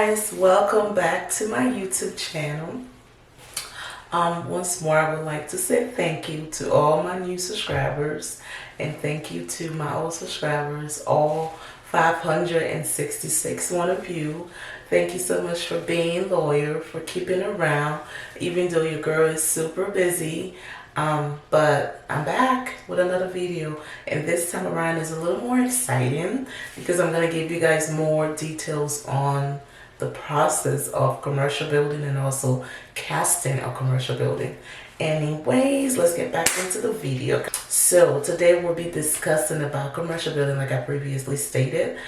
guys, welcome back to my YouTube channel. Once more, I would like to say thank you to all my new subscribers and thank you to my old subscribers, all 566 one of you. Thank you so much for being loyal, for keeping around, even though your girl is super busy. But I'm back with another video, and this time around is a little more exciting because I'm going to give you guys more details on the process of commercial building and also casting a commercial building. Anyways, let's get back into the video. So today we'll be discussing about commercial building like I previously stated,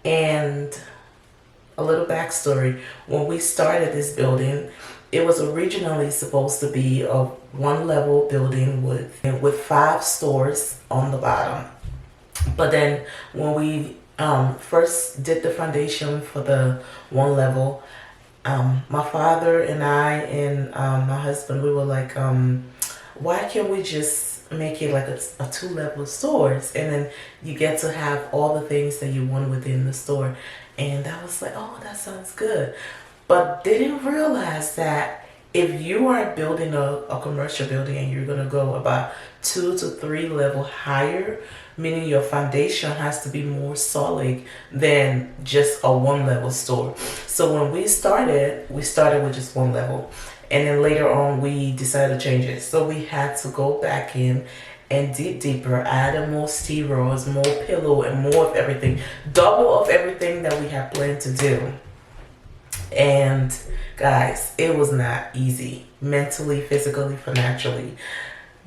and a little backstory. When we started this building, it was originally supposed to be a one-level building with 5 stores on the bottom. But then when we first did the foundation for the one level, my father and I and my husband, we were like, why can't we just make it like a 2-level stores, and then you get to have all the things that you want within the store. And I was like, oh, that sounds good. But didn't realize that if you are building a commercial building and you're going to go about 2 to 3 level higher, meaning your foundation has to be more solid than just a 1-level store. So when we started with just 1 level, and then later on we decided to change it. So we had to go back in and dig deeper, add more steel rods, more pillow, and more of everything, double of everything that we had planned to do. And guys, it was not easy, mentally, physically, financially.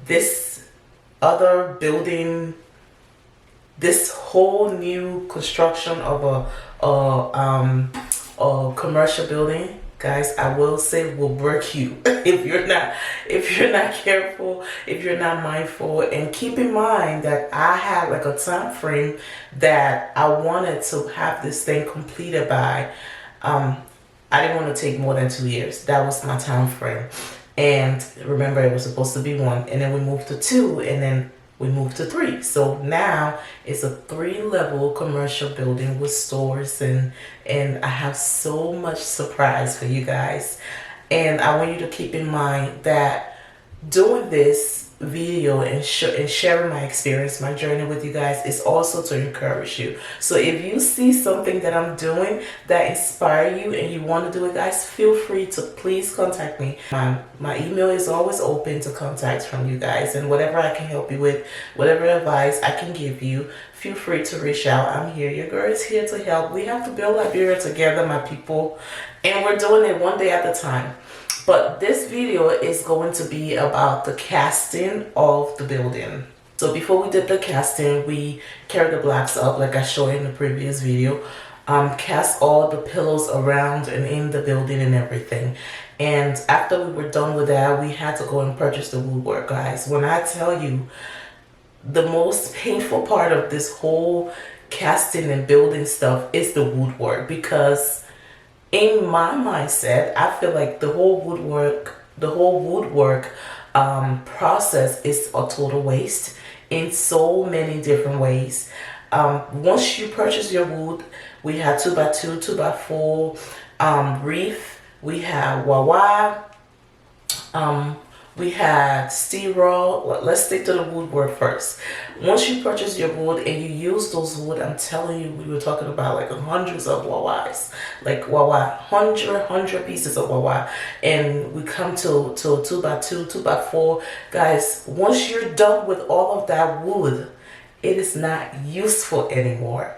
This other building, this whole new construction of a commercial building, guys, I will say will break you if you're not careful, if you're not mindful. And keep in mind that I had like a time frame that I wanted to have this thing completed by. I didn't want to take more than 2 years. That was my time frame. And remember, it was supposed to be 1, and then we moved to 2, and then we moved to 3. So now it's a 3-level commercial building with stores, and I have so much surprise for you guys. And I want you to keep in mind that doing this video and sharing my experience, my journey with you guys, is also to encourage you. So if you see something that I'm doing that inspire you and you want to do it, guys, feel free to please contact me. My email is always open to contacts from you guys, and whatever I can help you with, whatever advice I can give you, feel free to reach out. I'm here. Your girl is here to help. We have to build Liberia together, my people, and we're doing it one day at a time. But this video is going to be about the casting of the building. So before we did the casting, we carried the blocks up like I showed in the previous video. Cast all the pillows around and in the building and everything. And after we were done with that, we had to go and purchase the woodwork, guys. When I tell you, the most painful part of this whole casting and building stuff is the woodwork, because in my mindset, I feel like the whole woodwork process is a total waste in so many different ways. Once you purchase your wood, we have 2x2, 2x4, reef, we have wawa, we had steel rod. Let's stick to the woodwork first. Once you purchase your wood and you use those wood, I'm telling you, we were talking about like hundreds of wawas, like wawa, 100 pieces of wawa, and we come to 2x2, 2x4. Guys, once you're done with all of that wood, it is not useful anymore.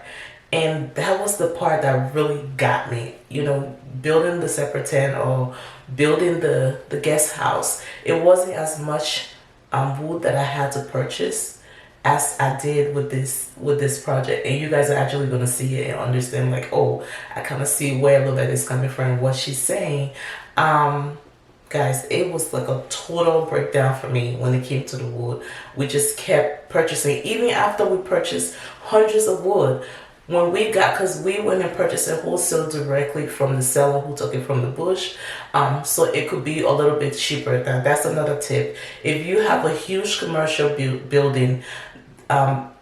And that was the part that really got me, you know, building the separate tent or building the guest house. It wasn't as much wood that I had to purchase as I did with this project. And you guys are actually going to see it and understand, like, oh, I kind of see where Lovette is coming from, what she's saying. Guys, it was like a total breakdown for me when it came to the wood. We just kept purchasing, even after we purchased hundreds of wood. When we got, because we went and purchased it wholesale directly from the seller who took it from the bush, so it could be a little bit cheaper. Now that's another tip. If you have a huge commercial building,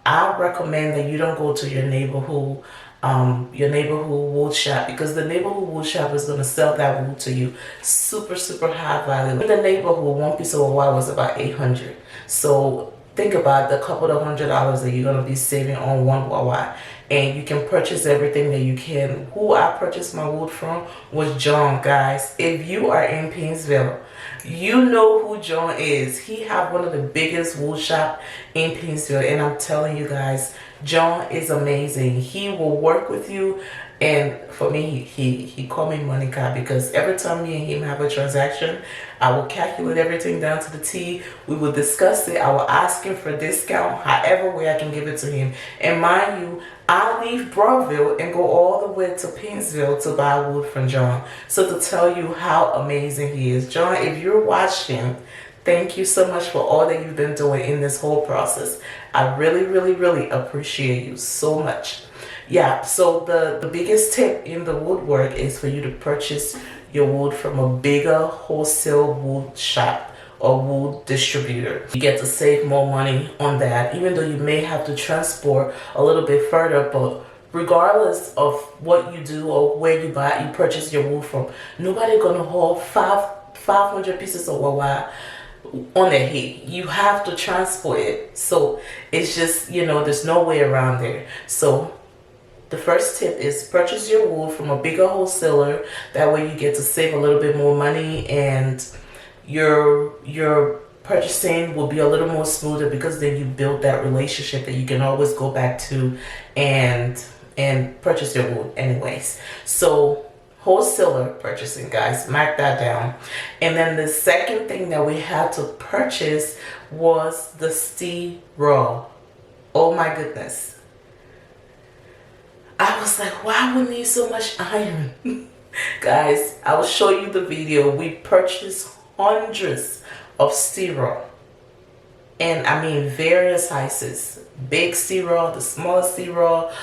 I recommend that you don't go to your neighborhood wood shop, because the neighborhood wood shop is going to sell that wood to you super high value. In the neighborhood, one piece of wood was about 800. So think about the couple of $100 that you're going to be saving on one wawa, and you can purchase everything that you can. Who I purchased my wood from was John, guys. If you are in Painesville, you know who John is. He have one of the biggest wood shop in Painesville, and I'm telling you guys, John is amazing. He will work with you. And for me, he called me Monica, because every time me and him have a transaction, I will calculate everything down to the T. We will discuss it. I will ask him for a discount, however way I can give it to him. And mind you, I leave Broadville and go all the way to Painesville to buy wood from John. So to tell you how amazing he is. John, if you're watching, thank you so much for all that you've been doing in this whole process. I really appreciate you so much. Yeah, so the biggest tip in the woodwork is for you to purchase your wood from a bigger wholesale wood shop or wood distributor. You get to save more money on that, even though you may have to transport a little bit further. But regardless of what you do or where you purchase your wood from, nobody gonna haul 500 pieces of wawa on their head. You have to transport it. So it's just, there's no way around there. So the first tip is purchase your wood from a bigger wholesaler. That way you get to save a little bit more money, and your purchasing will be a little more smoother, because then you build that relationship that you can always go back to and purchase your wood anyways. So wholesaler purchasing, guys, mark that down. And then the second thing that we had to purchase was the steel raw. Oh my goodness. I was like, why we need so much iron? Guys, I will show you the video. We purchased hundreds of steel rod, and I mean various sizes. Big steel rod, the smallest steel rod,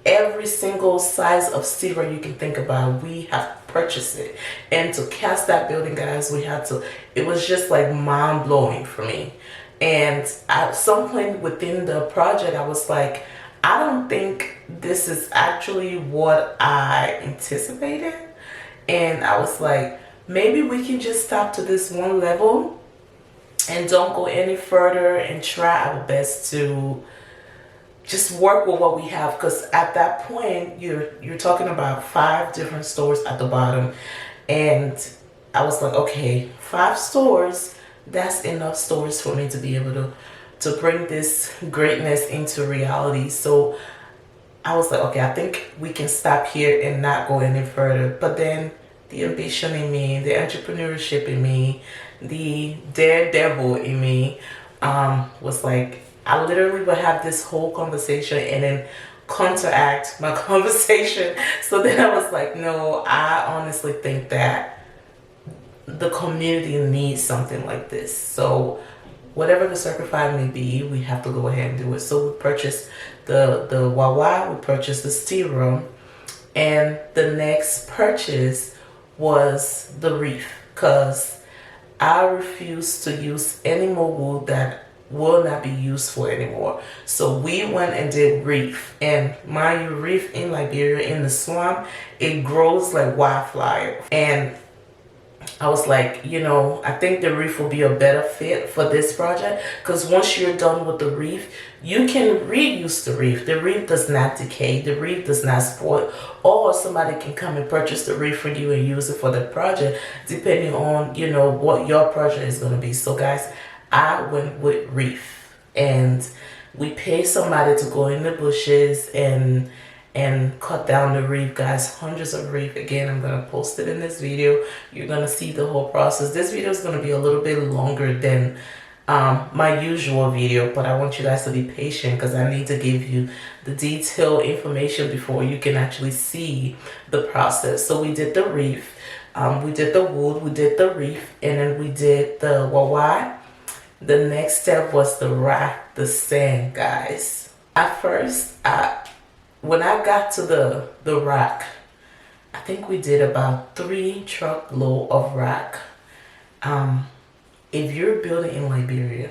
every single size of steel rod you can think about, we have purchased it. And to cast that building, guys, it was just like mind-blowing for me. And at some point within the project, I was like, I don't think this is actually what I anticipated. And I was like, maybe we can just stop to this one level and don't go any further, and try our best to just work with what we have. Because at that point, you're talking about 5 different stores at the bottom. And I was like, okay, 5 stores, that's enough stores for me to be able to bring this greatness into reality. So I was like, okay, I think we can stop here and not go any further. But then the ambition in me, the entrepreneurship in me, the daredevil in me was like, I literally would have this whole conversation and then counteract my conversation. So then I was like, no, I honestly think that the community needs something like this. So whatever the sacrifice may be, we have to go ahead and do it. So we purchased the wawa, we purchased the steel room, and the next purchase was the reef, because I refuse to use any more wood that will not be used for anymore. So we went and did reef, and mind you, reef in Liberia, in the swamp, it grows like wildfire. And I was like, I think the reef will be a better fit for this project, because once you're done with the reef, you can reuse the reef. The reef does not decay. The reef does not spoil. Or somebody can come and purchase the reef for you and use it for the project, depending on, what your project is going to be. So guys, I went with reef, and we paid somebody to go in the bushes and cut down the reef, guys. Hundreds of reef. Again, I'm gonna post it in this video. You're gonna see the whole process. This video is gonna be a little bit longer than my usual video, but I want you guys to be patient, because I need to give you the detailed information before you can actually see the process. So we did the reef, we did the wood, we did the reef, and then we did the wawa. The next step was the rack, the sand, guys. At first, when I got to the rack, I think we did about 3 truckload of rack. If you're building in Liberia,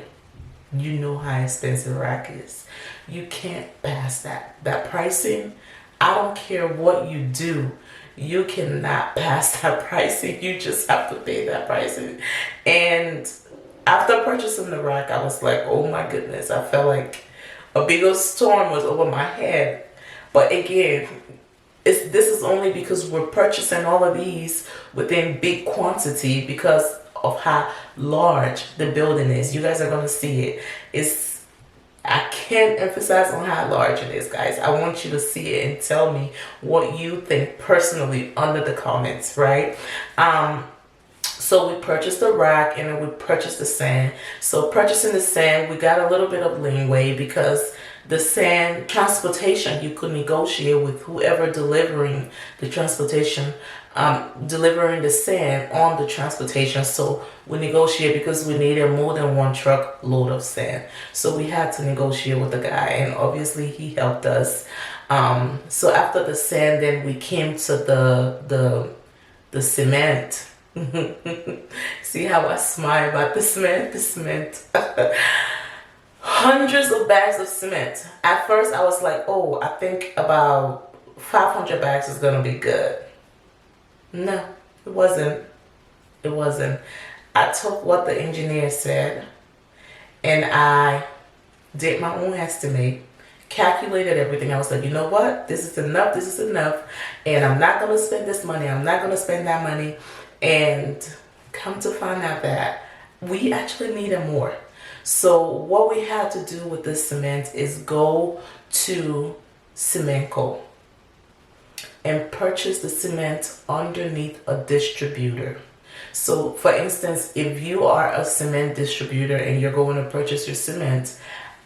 you know how expensive rack is. You can't pass that pricing. I don't care what you do, you cannot pass that pricing. You just have to pay that pricing. And after purchasing the rack, I was like, oh my goodness, I felt like a bigger storm was over my head. But again, this is only because we're purchasing all of these within big quantity because of how large the building is. You guys are going to see it. I can't emphasize on how large it is, guys. I want you to see it and tell me what you think personally under the comments, right? So we purchased the rack and then we purchased the sand. So purchasing the sand, we got a little bit of leeway because the sand transportation, you could negotiate with whoever delivering the transportation, delivering the sand on the transportation. So we negotiate because we needed more than one truck load of sand. So we had to negotiate with the guy, and obviously he helped us. So after the sand, then we came to the cement. See how I smile about the cement? The cement. Hundreds of bags of cement. At first I was like, oh, I think about 500 bags is gonna be good. No, it wasn't. It wasn't. I took what the engineer said and I did my own estimate, calculated everything. I was like, you know what? This is enough. And I'm not gonna spend this money. I'm not gonna spend that money. And come to find out that we actually needed more. So what we had to do with this cement is go to Cementco and purchase the cement underneath a distributor. So for instance, if you are a cement distributor and you're going to purchase your cement,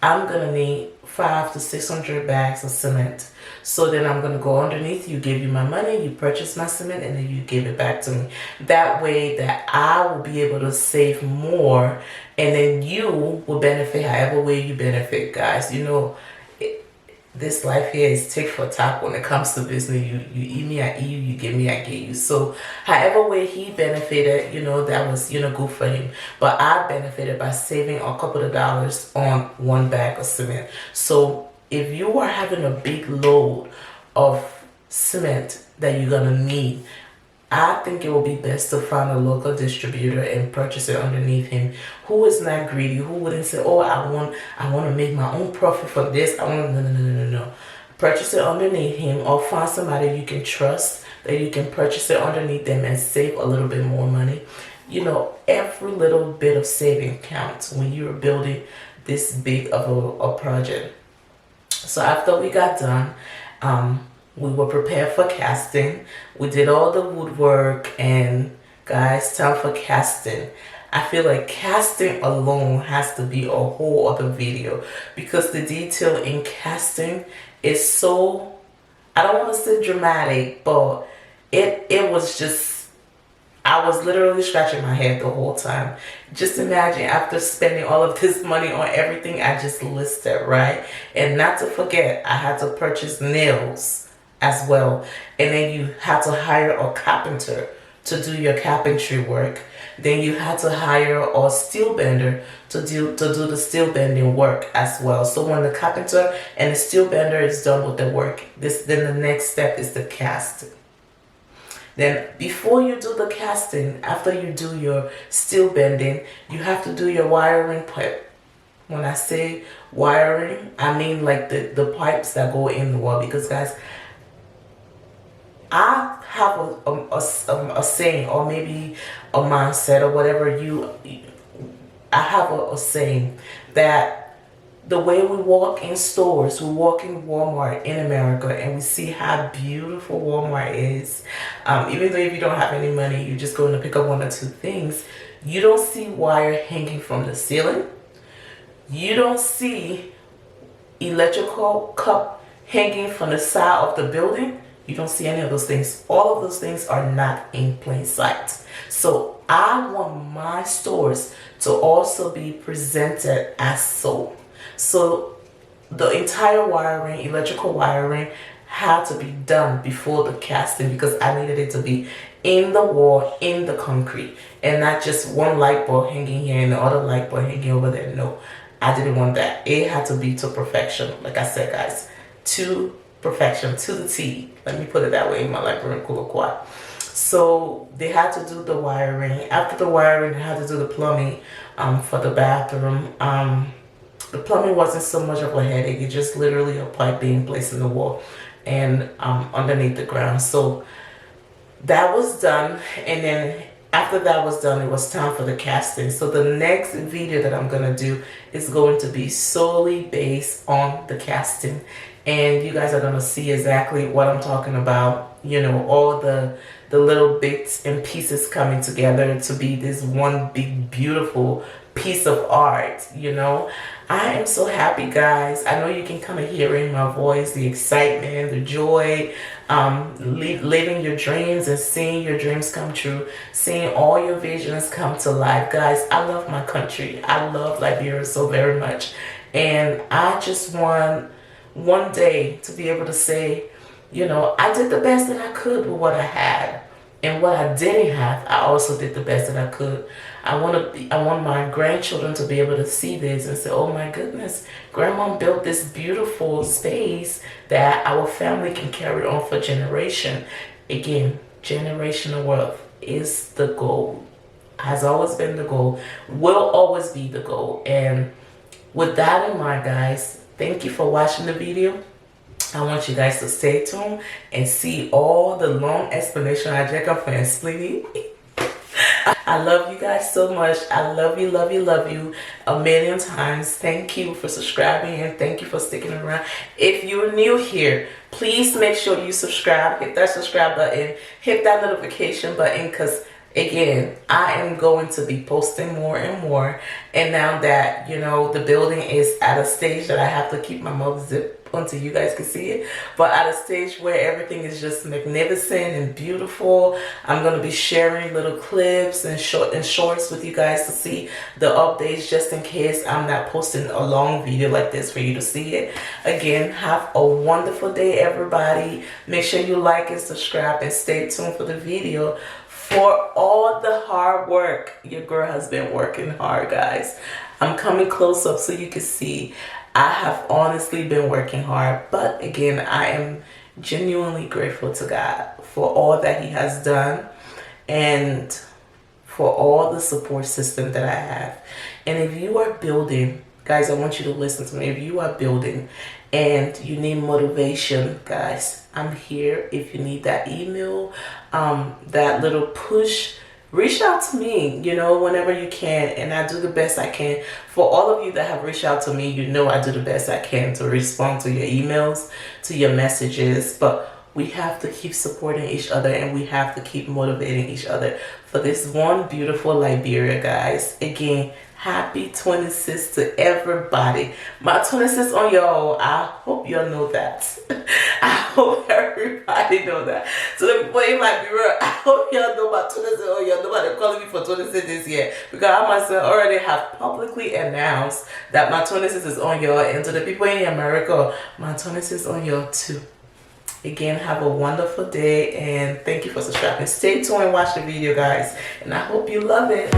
I'm gonna need 500 to 600 bags of cement. So then I'm gonna go underneath you, give you my money, you purchase my cement, and then you give it back to me. That way that I will be able to save more, and then you will benefit however way you benefit, guys. You know, this life here is tick for tack when it comes to business. You eat me, I eat you, you give me, I give you. So however way he benefited, you know, that was, you know, good for him. But I benefited by saving a couple of dollars on one bag of cement. So if you are having a big load of cement that you're gonna need, I think it will be best to find a local distributor and purchase it underneath him, who is not greedy, who wouldn't say, oh, I want to make my own profit for this. No. Purchase it underneath him, or find somebody you can trust that you can purchase it underneath them and save a little bit more money. You know, every little bit of saving counts when you're building this big of a project. So after we got done, we were prepared for casting. We did all the woodwork, and guys, time for casting. I feel like casting alone has to be a whole other video because the detail in casting is so, I don't want to say dramatic, but it was just, I was literally scratching my head the whole time. Just imagine after spending all of this money on everything I just listed, right? And not to forget, I had to purchase nails as well. And then you had to hire a carpenter to do your carpentry work. Then you had to hire a steel bender to do the steel bending work as well. So when the carpenter and the steel bender is done with the work, then the next step is the casting. Then before you do the casting, after you do your steel bending, you have to do your wiring pipe. When I say wiring, I mean like the pipes that go in the wall, because guys, I have a saying, or maybe a mindset, or whatever I have a saying that the way we walk in stores, we walk in Walmart in America, and we see how beautiful Walmart is. Even though if you don't have any money, you're just going to pick up one or two things, you don't see wire hanging from the ceiling. You don't see electrical cup hanging from the side of the building. You don't see any of those things. All of those things are not in plain sight. So I want my stores to also be presented as so. So the entire wiring, electrical wiring, had to be done before the casting because I needed it to be in the wall, in the concrete, and not just one light bulb hanging here and the other light bulb hanging over there. No, I didn't want that. It had to be to perfection. Like I said, guys, to perfection, to the T. Let me put it that way in my Liberian Kulakwa. So they had to do the wiring. After the wiring, they had to do the plumbing for the bathroom. The plumbing wasn't so much of a headache. It's just literally a pipe being placed in the wall and underneath the ground. So that was done, and then after that was done, it was time for the casting. So the next video that I'm gonna do is going to be solely based on the casting, and you guys are gonna see exactly what I'm talking about. You know, all the little bits and pieces coming together to be this one big beautiful piece of art. You know, I am so happy, guys. I know you can kind of hear in my voice the excitement, the joy, living your dreams and seeing your dreams come true, seeing all your visions come to life. Guys, I love my country. I love Liberia so very much, and I just want one day to be able to say, you know, I did the best that I could with what I had, and what I didn't have, I also did the best that I could. I want my grandchildren to be able to see this and say, oh my goodness, grandma built this beautiful space that our family can carry on for generation. Again, generational wealth is the goal, has always been the goal, will always be the goal. And with that in mind, guys, thank you for watching the video. I want you guys to stay tuned and see all the long explanation I check up for explaining. I love you guys so much. I love you, love you, love you a million times. Thank you for subscribing, and thank you for sticking around. If you're new here, please make sure you subscribe. Hit that subscribe button. Hit that notification button, because again, I am going to be posting more and more. And now that, you know, the building is at a stage that I have to keep my mouth zipped until you guys can see it, but at a stage where everything is just magnificent and beautiful, I'm going to be sharing little clips and shorts with you guys to see the updates, just in case I'm not posting a long video like this for you to see it. Again, have a wonderful day, everybody. Make sure you like and subscribe, and stay tuned for the video. For all the hard work, your girl has been working hard, guys. I'm coming close up so you can see. I have honestly been working hard, but again, I am genuinely grateful to God for all that He has done, and for all the support system that I have. And if you are building, guys, I want you to listen to me. If you are building and you need motivation, guys, I'm here. If you need that email, that little push, reach out to me, you know, whenever you can, and I do the best I can. For all of you that have reached out to me, you know I do the best I can to respond to your emails, to your messages. But we have to keep supporting each other, and we have to keep motivating each other for this one beautiful Liberia, guys. Again, happy 26th to everybody. My 26th on y'all. I hope y'all know that. I hope everybody know that. So the people in Liberia, I hope y'all know my 26th on y'all. Nobody calling me for 26th this year, because I myself already have publicly announced that my 26th is on y'all. And to the people in America, my 26th is on y'all too. Again, have a wonderful day, and thank you for subscribing. Stay tuned and watch the video, guys, and I hope you love it.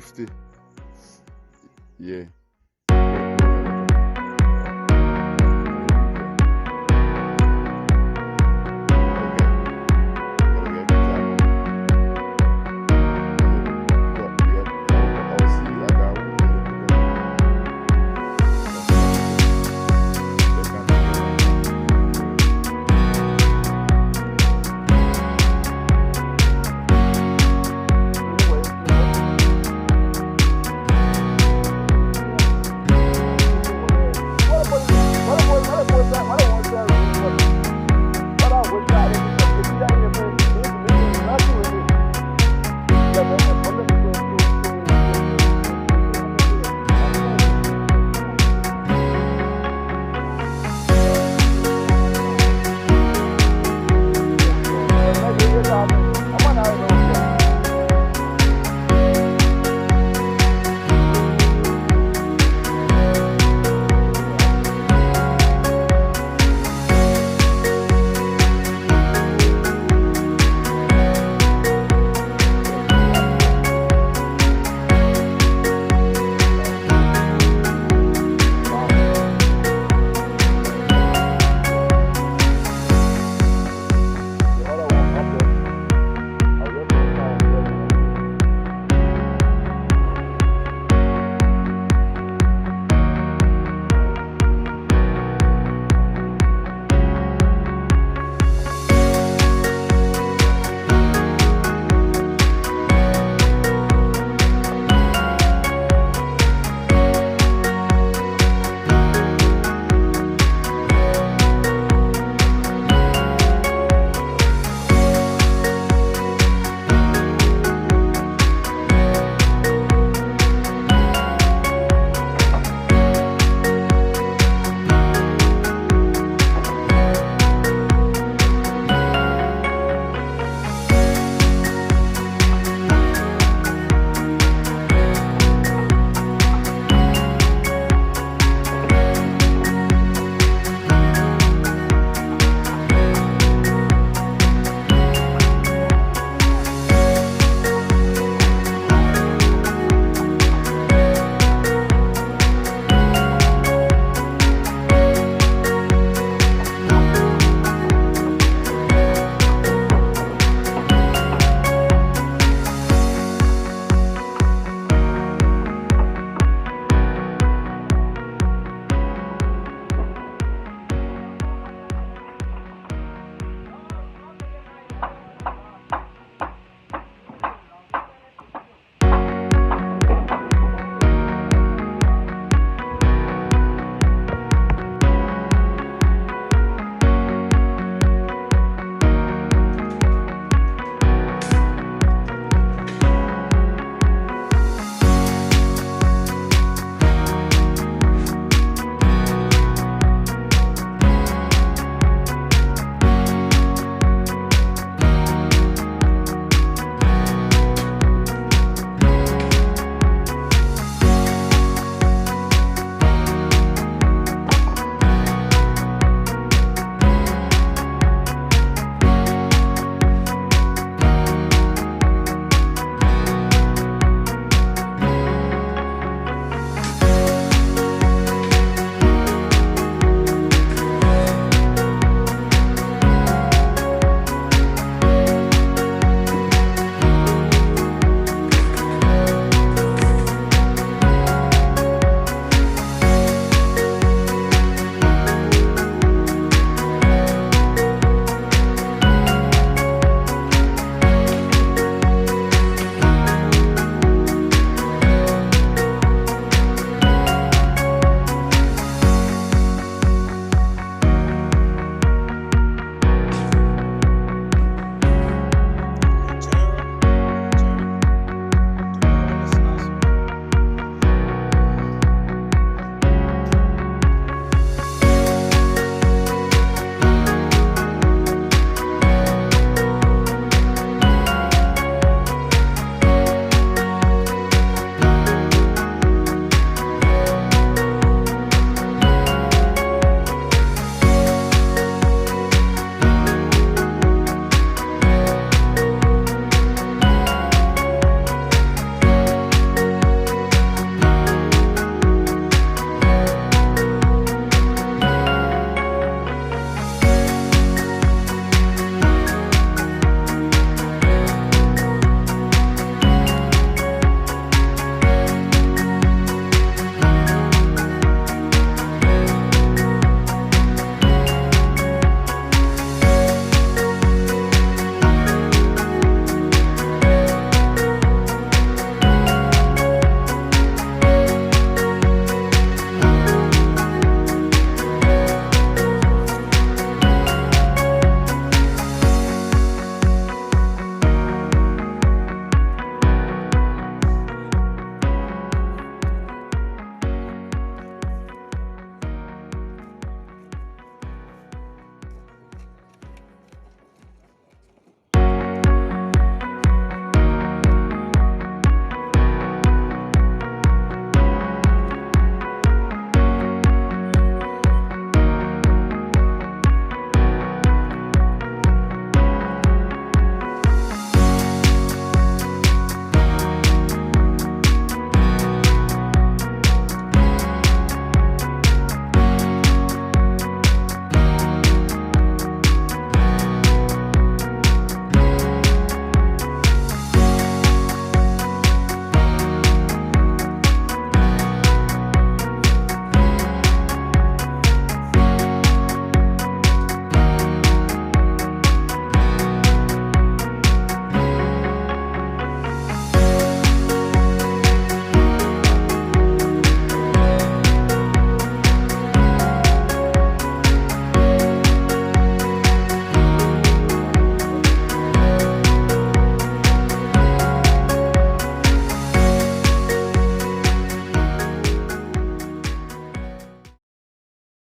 50. Yeah.